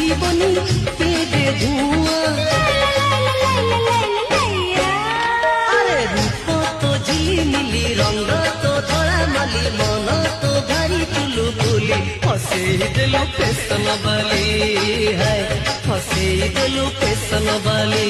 জীবনী কেঁদে ধোঁয়া। আরে রূপ তো ঝিলিমিলি রঙ্গ তো ধরা মালি মন তো ভারি চুলু বুলি হসেই দেলু ফেশন বালি হায় হসেই দেলু ফেশন বালি।